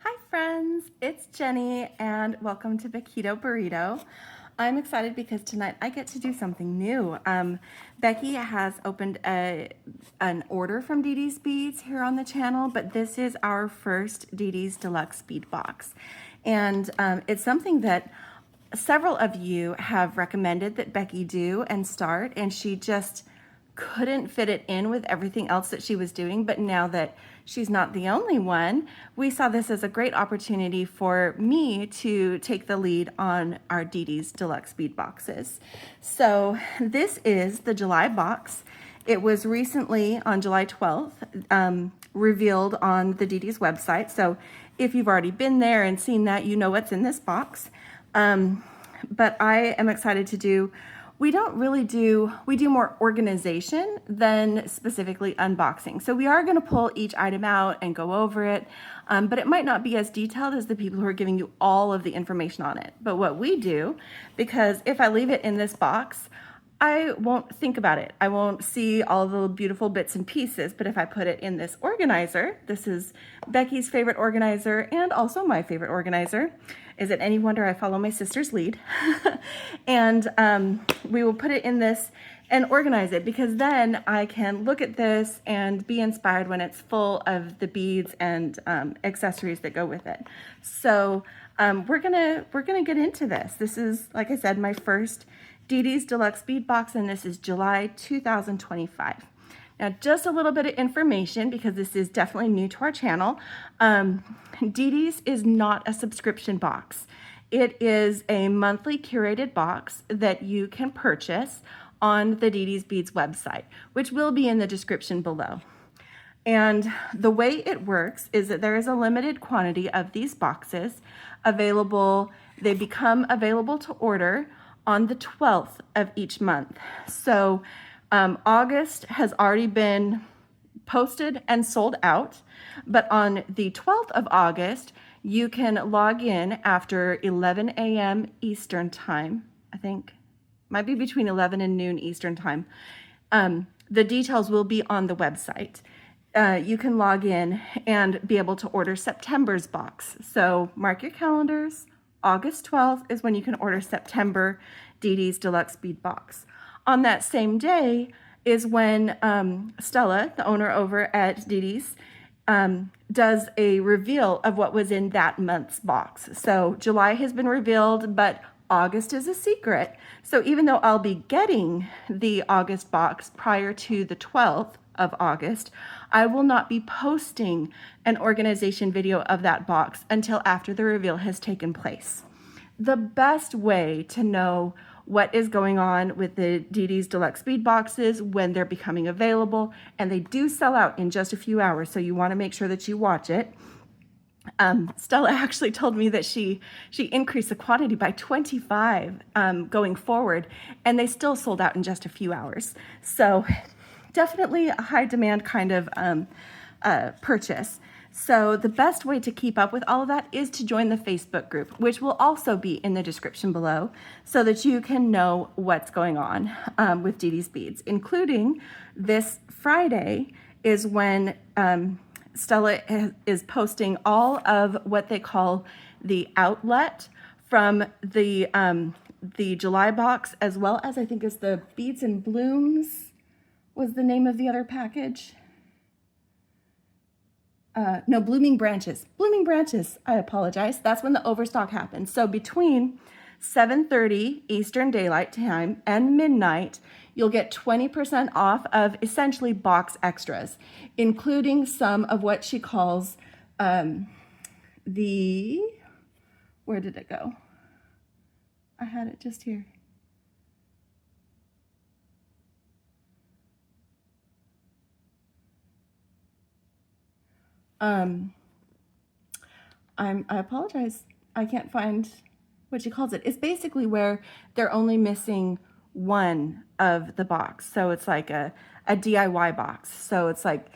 Hi friends, it's Jenny and welcome to Bequito Burrito. I'm excited because tonight I get to do something new. Becky has opened an order from Didi's Beads here on the channel, but this is our first Didi's Deluxe Bead box. And it's something that several of you have recommended that Becky do and start, and she just couldn't fit it in with everything else that she was doing. But now that she's not the only one, we saw this as a great opportunity for me to take the lead on our Didi's Deluxe Bead boxes. So this is the July box. It was recently on July 12th revealed on the Didi's website. So if you've already been there and seen that, you know what's in this box. But I am excited to do, we do more organization than specifically unboxing. So we are going to pull each item out and go over it, but it might not be as detailed as the people who are giving you all of the information on it. But what we do, because if I leave it in this box, I won't think about it. I won't see all the beautiful bits and pieces, but if I put it in this organizer, this is Becky's favorite organizer and also my favorite organizer. Is it any wonder I follow my sister's lead? And we will put it in this and organize it, because then I can look at this and be inspired when it's full of the beads and accessories that go with it. So we're gonna get into this. This is, like I said, my first Didi's Deluxe Bead box, and this is July 2025. Now, just a little bit of information, because this is definitely new to our channel. Didi's is not a subscription box. It is a monthly curated box that you can purchase on the Didi's Beads website, which will be in the description below. And the way it works is that there is a limited quantity of these boxes available. They become available to order on the 12th of each month. So August has already been posted and sold out, but on the 12th of August, you can log in after 11 a.m. Eastern time. I think might be between 11 and noon Eastern time. The details will be on the website. You can log in and be able to order September's box. So mark your calendars. August 12th is when you can order September Didi's Deluxe Bead box. On that same day is when Stella, the owner over at Didi's, does a reveal of what was in that month's box. So July has been revealed, but August is a secret. So even though I'll be getting the August box prior to the 12th of August, I will not be posting an organization video of that box until after the reveal has taken place. The best way to know what is going on with the Didi's Deluxe Bead boxes when they're becoming available, and they do sell out in just a few hours, so you want to make sure that you watch it. Stella actually told me that she increased the quantity by 25 going forward, and they still sold out in just a few hours. So definitely a high demand kind of purchase. So the best way to keep up with all of that is to join the Facebook group, which will also be in the description below, so that you can know what's going on with Didi's Beads, including this Friday is when Stella is posting all of what they call the outlet from the July box, as well as I think is the Beads and Blooms was the name of the other package. No, Blooming Branches. Blooming Branches, I apologize. That's when the overstock happens. So between 7:30 Eastern Daylight Time and midnight, you'll get 20% off of essentially box extras, including some of what she calls where did it go? I had it just here. I apologize. I can't find what she calls it. It's basically where they're only missing one of the box. So it's like a DIY box. So it's like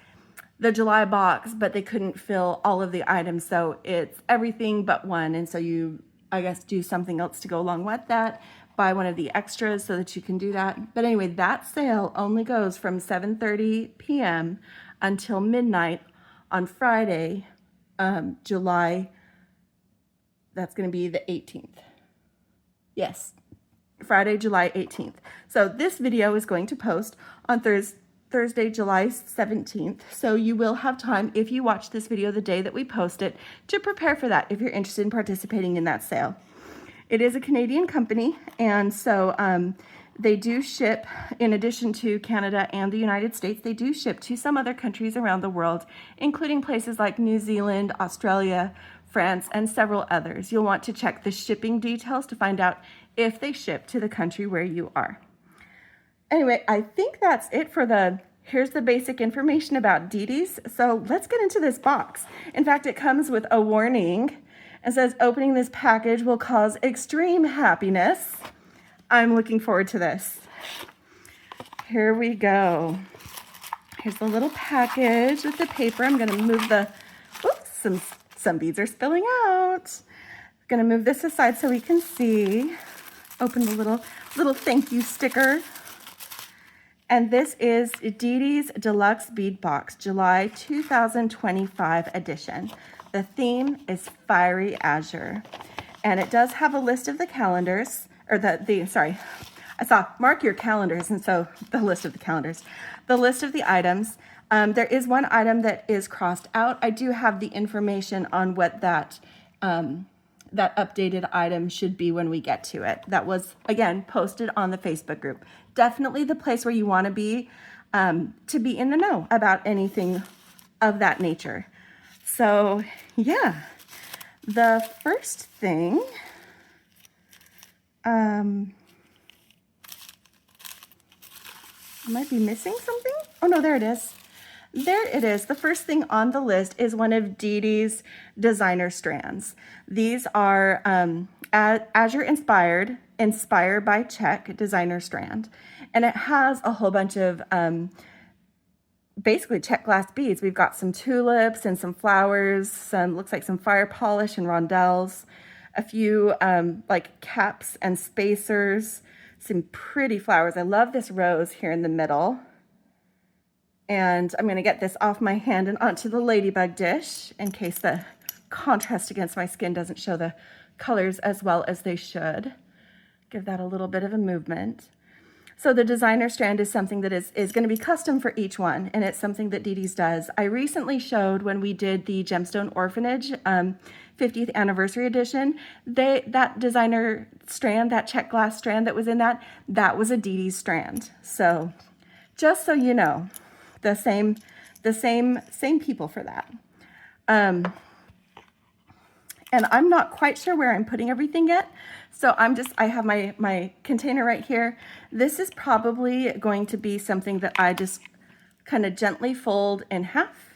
the July box, but they couldn't fill all of the items. So it's everything but one. And so you, I guess, do something else to go along with that. Buy one of the extras so that you can do that. But anyway, that sale only goes from 7:30 p.m. until midnight on Friday, July that's going to be the 18th. Yes, Friday, July 18th. So this video is going to post on Thursday, July 17th. So you will have time, if you watch this video the day that we post it, to prepare for that if you're interested in participating in that sale. It is a Canadian company, and so they do ship, in addition to Canada and the United States, they do ship to some other countries around the world, including places like New Zealand, Australia, France, and several others. You'll want to check the shipping details to find out if they ship to the country where you are. Anyway, I think that's it for here's the basic information about Didi's. So let's get into this box. In fact, it comes with a warning. It says, opening this package will cause extreme happiness. I'm looking forward to this. Here we go. Here's the little package with the paper. I'm gonna move oops, some beads are spilling out. I'm gonna move this aside so we can see. Open the little thank you sticker. And this is Didi's Deluxe Bead Box, July 2025 edition. The theme is Fiery Azure. And it does have a list of the calendars, or sorry, I saw mark your calendars, and so the list of the calendars. The list of the items. There is one item that is crossed out. I do have the information on what that updated item should be when we get to it. That was, again, posted on the Facebook group. Definitely the place where you want to be in the know about anything of that nature. So yeah, the first thing, I might be missing something. Oh no, there it is. There it is. The first thing on the list is one of Didi's designer strands. These are Azure inspired by Czech designer strand. And it has a whole bunch of basically Czech glass beads. We've got some tulips and some flowers, looks like some fire polish and rondelles, a few like caps and spacers, some pretty flowers. I love this rose here in the middle. And I'm going to get this off my hand and onto the ladybug dish in case the contrast against my skin doesn't show the colors as well as they should. Give that a little bit of a movement. So the designer strand is something that is going to be custom for each one, and it's something that Didi's does. I recently showed when we did the Gemstone Orphanage 50th anniversary edition, that designer strand, that Czech glass strand that was in that was a Didi's strand. So just so you know, the same people for that. And I'm not quite sure where I'm putting everything yet. So I have my container right here. This is probably going to be something that I just kind of gently fold in half,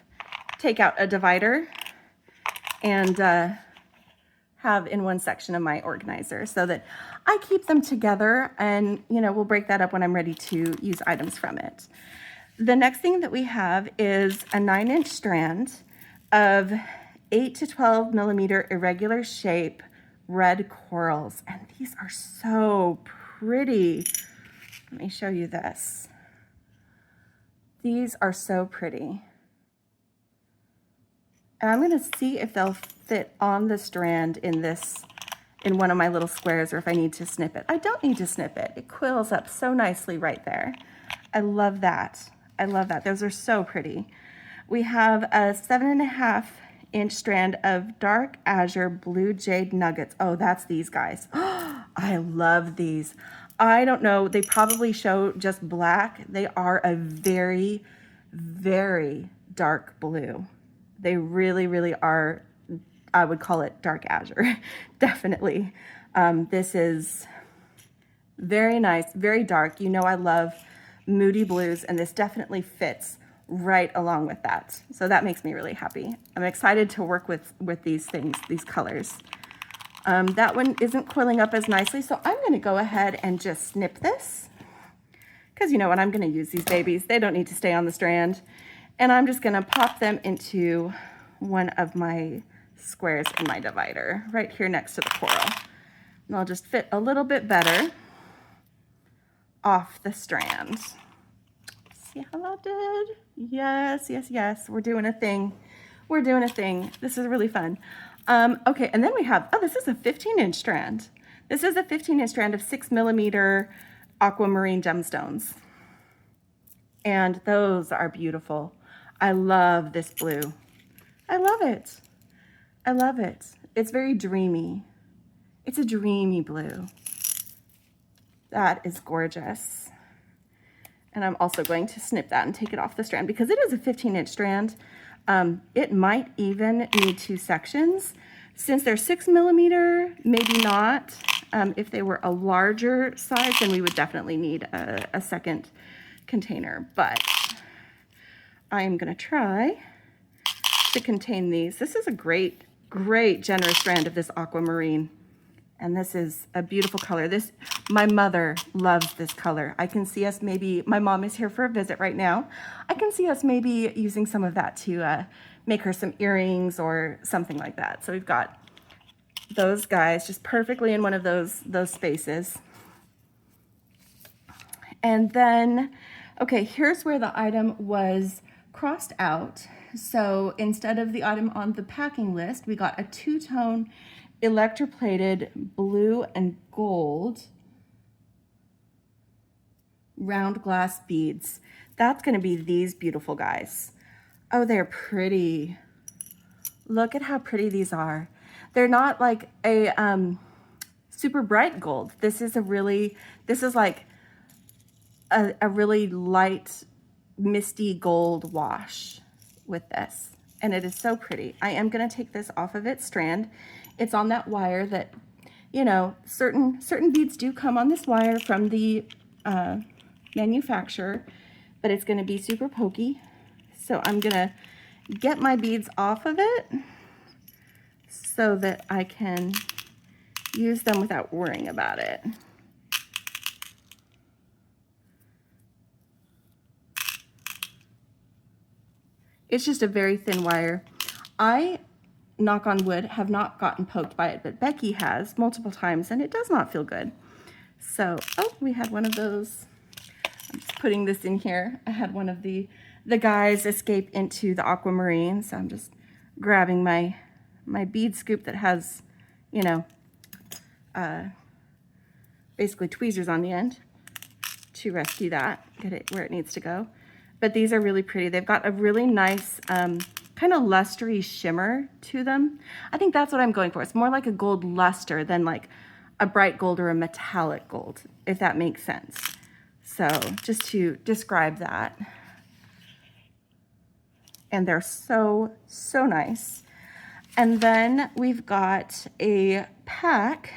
take out a divider, and have in one section of my organizer so that I keep them together, and we'll break that up when I'm ready to use items from it. The next thing that we have is a 9-inch strand of 8 to 12 millimeter irregular shape red corals, and these are so pretty. Let me show you this. These are so pretty. And I'm going to see if they'll fit on the strand in one of my little squares, or if I need to snip it. I don't need to snip it. It quills up so nicely right there. I love that. I love that. Those are so pretty. We have a 7.5-inch strand of dark azure blue jade nuggets. Oh, that's these guys. I love these. I don't know. They probably show just black. They are a very, very dark blue. They really, really are. I would call it dark azure. Definitely. This is very nice, very dark. I love moody blues, and this definitely fits right along with that. So that makes me really happy. I'm excited to work with these things, these colors. That one isn't coiling up as nicely, so I'm going to go ahead and just snip this, because you know what, I'm going to use these babies. They don't need to stay on the strand. And I'm just going to pop them into one of my squares in my divider right here next to the coral. And I'll just fit a little bit better off the strand. See how that did? Yes, yes, yes. We're doing a thing. We're doing a thing. This is really fun. Okay, and then we have, oh, this is a 15-inch strand. This is a 15-inch strand of 6mm aquamarine gemstones. And those are beautiful. I love this blue. I love it. I love it. It's very dreamy. It's a dreamy blue. That is gorgeous. And I'm also going to snip that and take it off the strand because it is a 15-inch strand. It might even need 2 sections. Since they're 6mm, maybe not. If they were a larger size, then we would definitely need a second container. But I am going to try to contain these. This is a great, great generous strand of this aquamarine. And this is a beautiful color. My mother loves this color. I can see us maybe, my mom is here for a visit right now. I can see us maybe using some of that to make her some earrings or something like that. So we've got those guys just perfectly in one of those spaces. And then, okay, here's where the item was crossed out. So instead of the item on the packing list, we got a 2-tone electroplated blue and gold round glass beads. That's going to be these beautiful guys. Oh, they're pretty. Look at how pretty these are. They're not like a super bright gold. This is like a really light misty gold wash with this, and it is so pretty. I am going to take this off of its strand. It's on that wire that, you know, certain beads do come on this wire from the manufacturer, but it's going to be super pokey. So I'm going to get my beads off of it so that I can use them without worrying about it. It's just a very thin wire. I, knock on wood, have not gotten poked by it, but Becky has multiple times, and it does not feel good. So, oh, we had one of those. I'm just putting this in here. I had one of the guys escape into the aquamarine, so I'm just grabbing my bead scoop that has, you know, basically tweezers on the end to rescue that, get it where it needs to go. But these are really pretty. They've got a really nice kind of lustery shimmer to them. I think that's what I'm going for. It's more like a gold luster than like a bright gold or a metallic gold, if that makes sense. So just to describe that. And they're so, so nice. And then we've got a pack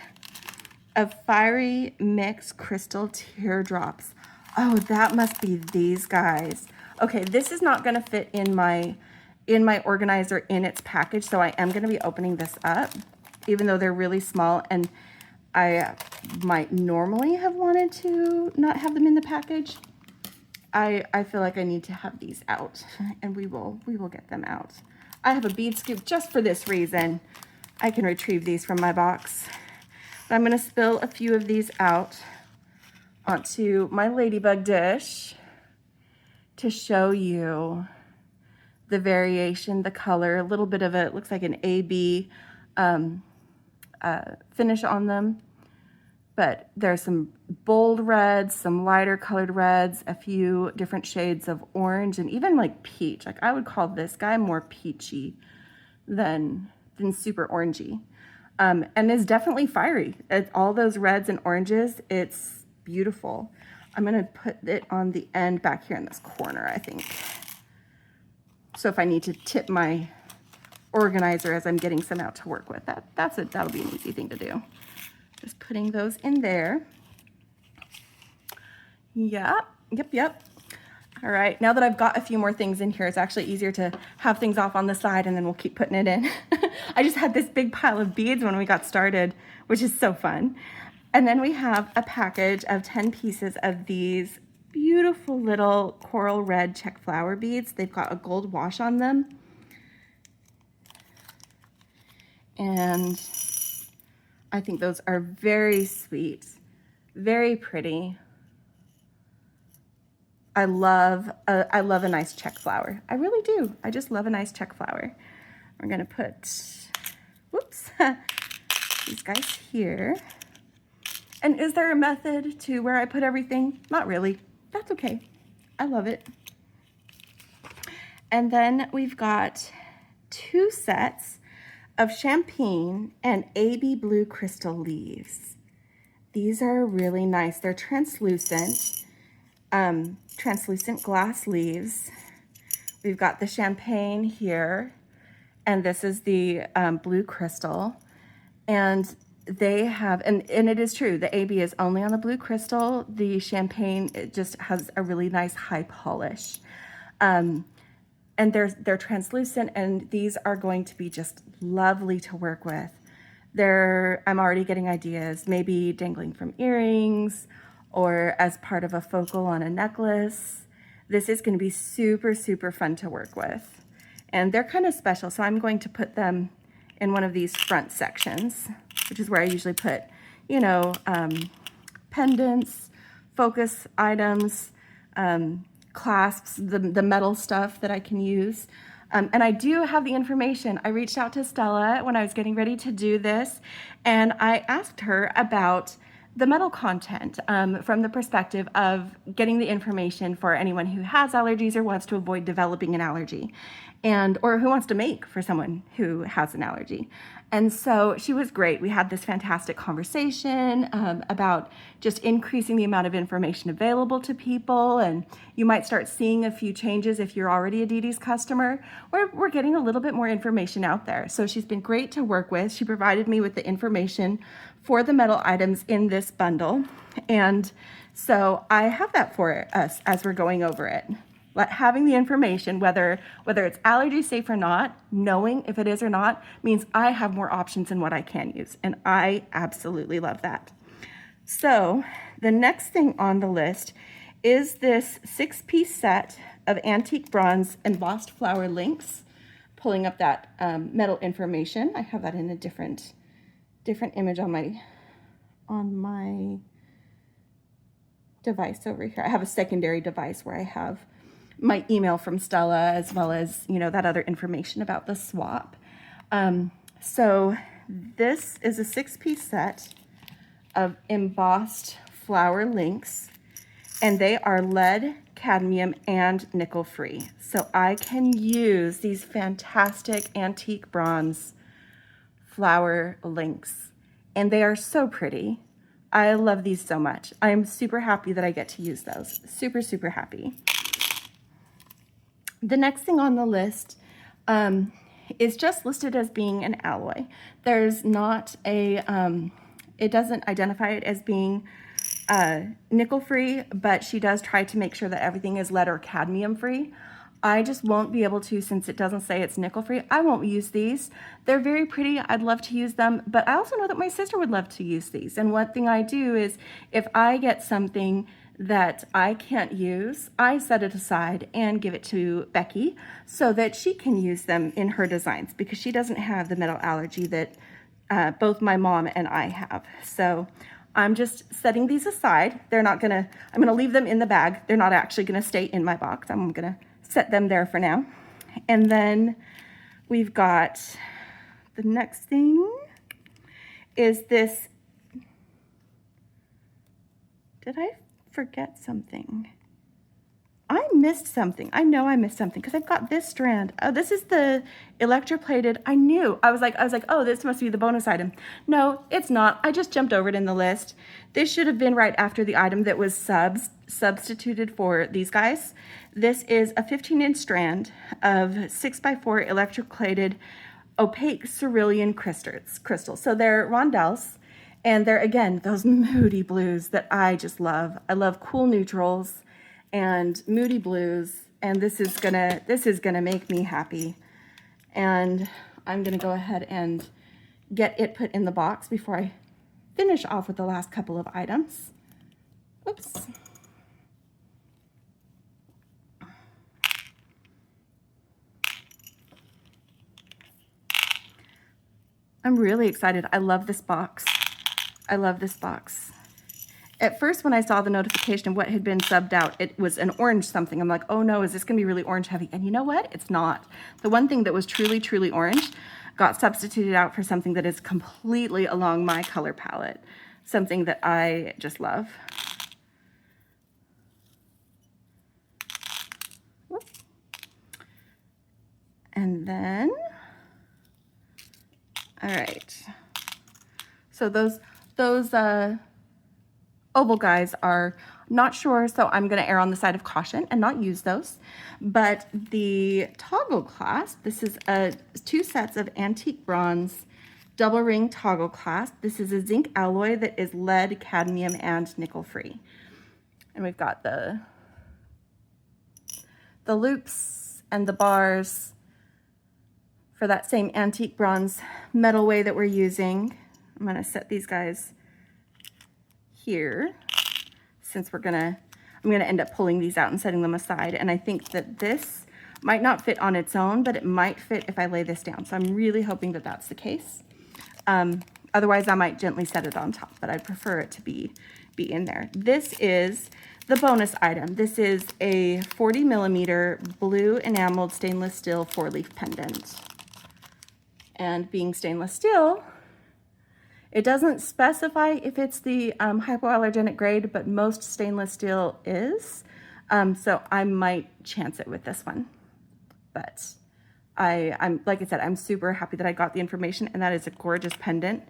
of Fiery Mix Crystal Teardrops. Oh, that must be these guys. Okay, this is not gonna fit in my organizer in its package, so I am gonna be opening this up, even though they're really small, and I might normally have wanted to not have them in the package. I feel like I need to have these out, and we will get them out. I have a bead scoop just for this reason. I can retrieve these from my box. But I'm gonna spill a few of these out onto my ladybug dish to show you the variation, the color, a little bit of it looks like an AB finish on them. But there's some bold reds, some lighter colored reds, a few different shades of orange, and even like peach. Like I would call this guy more peachy than super orangey. And is definitely fiery. It's all those reds and oranges. It's beautiful. I'm gonna put it on the end back here in this corner, I think. So if I need to tip my organizer as I'm getting some out to work with, that'll be an easy thing to do. Just putting those in there. Yeah, yep. All right, now that I've got a few more things in here, it's actually easier to have things off on the side and then we'll keep putting it in. I just had this big pile of beads when we got started, which is so fun. And then we have a package of 10 pieces of these beautiful little coral red check flower beads. They've got a gold wash on them. And I think those are very sweet, very pretty. I love a nice check flower. I really do. I just love a nice check flower. We're gonna put, whoop, box. These guys here. And is there a method to where I put everything? Not really. That's okay. I love it. And then we've got 2 sets of champagne and AB blue crystal leaves. These are really nice. They're translucent, translucent glass leaves. We've got the champagne here, and this is the blue crystal. And they have, and it is true, the AB is only on the blue crystal. The champagne, it just has a really nice high polish. And they're translucent, and these are going to be just lovely to work with. I'm already getting ideas, maybe dangling from earrings or as part of a focal on a necklace. This is going to be super, super fun to work with. And they're kind of special, so I'm going to put them in one of these front sections, which is where I usually put, you know, pendants, focus items, clasps, the metal stuff that I can use. And I do have the information. I reached out to Stella when I was getting ready to do this, and I asked her about the metal content from the perspective of getting the information for anyone who has allergies or wants to avoid developing an allergy, or who wants to make for someone who has an allergy. And so she was great. We had this fantastic conversation about just increasing the amount of information available to people. And you might start seeing a few changes if you're already a Didi's customer. We're getting a little bit more information out there. So she's been great to work with. She provided me with the information for the metal items in this bundle. And so I have that for us as we're going over it. Having the information, whether it's allergy safe or not, knowing if it is or not, means I have more options in what I can use. And I absolutely love that. So the next thing on the list is this 6-piece set of antique bronze embossed flower links. Pulling up that metal information. I have that in a different image on my device over here. I have a secondary device where I have my email from Stella, as well as, you know, that other information about the swap. So this is a 6-piece set of embossed flower links, and they are lead, cadmium, and nickel free. So I can use these fantastic antique bronze flower links, and they are so pretty. I love these so much. I'm super happy that I get to use those. Super, super happy. The next thing on the list is just listed as being an alloy. There's not a, it doesn't identify it as being nickel free, but she does try to make sure that everything is lead or cadmium free. I just won't be able to, since it doesn't say it's nickel free. I won't use these. They're very pretty. I'd love to use them, but I also know that my sister would love to use these. And one thing I do is if I get something that I can't use, I set it aside and give it to Becky so that she can use them in her designs, because she doesn't have the metal allergy that both my mom and I have. So I'm just setting these aside. I'm gonna leave them in the bag. They're not actually gonna stay in my box. I'm gonna set them there for now. And then we've got the next thing is this. Did I forget something? I missed something. I know I missed something because I've got this strand. Oh, this is the electroplated. I was like, oh, this must be the bonus item. No, it's not. I just jumped over it in the list. This should have been right after the item that was substituted for these guys. This is a 15-inch strand of 6x4 electroplated opaque cerulean crystals. So they're rondelles. And they're, again, those moody blues that I just love. I love cool neutrals and moody blues, and this is gonna make me happy. And I'm gonna go ahead and get it put in the box before I finish off with the last couple of items. Oops. I'm really excited. I love this box. I love this box. At first, when I saw the notification of what had been subbed out, it was an orange something. I'm like, oh no, is this gonna be really orange heavy? And you know what? It's not. The one thing that was truly, truly orange got substituted out for something that is completely along my color palette, something that I just love. And then, all right. So those oval guys are not sure, so I'm going to err on the side of caution and not use those. But the toggle clasp, this is 2 sets of antique bronze double ring toggle clasp. This is a zinc alloy that is lead, cadmium, and nickel free. And we've got the loops and the bars for that same antique bronze metal way that we're using. I'm going to set these guys here, since I'm gonna end up pulling these out and setting them aside. And I think that this might not fit on its own, but it might fit if I lay this down. So I'm really hoping that that's the case. Otherwise I might gently set it on top, but I prefer it to be in there. This is the bonus item. This is a 40 millimeter blue enameled stainless steel 4-leaf pendant. And being stainless steel, it doesn't specify if it's the hypoallergenic grade, but most stainless steel is. So I might chance it with this one. But I'm like I said, I'm super happy that I got the information, and that is a gorgeous pendant.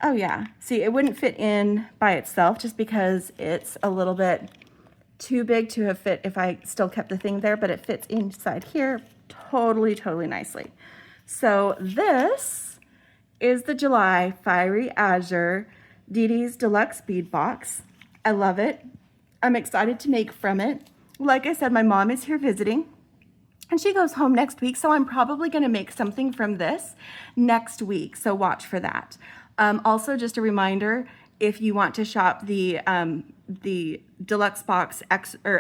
Oh yeah, see, it wouldn't fit in by itself just because it's a little bit too big to have fit if I still kept the thing there, but it fits inside here totally, totally nicely. So this is the July Fiery Azure Didi's Deluxe Bead Box. I love it. I'm excited to make from it. Like I said, my mom is here visiting, and she goes home next week, so I'm probably going to make something from this next week, so watch for that. Also, just a reminder, if you want to shop the Deluxe Box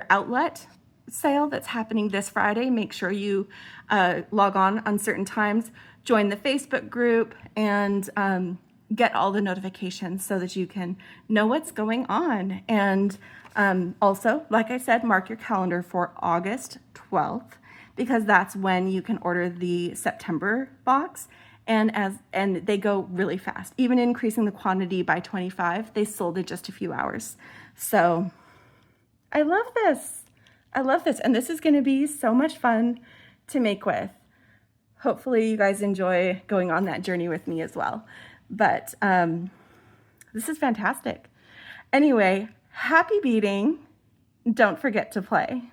outlet sale that's happening this Friday, make sure you log on certain times, join the Facebook group, and get all the notifications so that you can know what's going on. And also, like I said, mark your calendar for August 12th, because that's when you can order the September box. And they go really fast. Even increasing the quantity by 25, they sold in just a few hours. So I love this. I love this. And this is going to be so much fun to make with. Hopefully you guys enjoy going on that journey with me as well. But this is fantastic. Anyway, happy beading. Don't forget to play.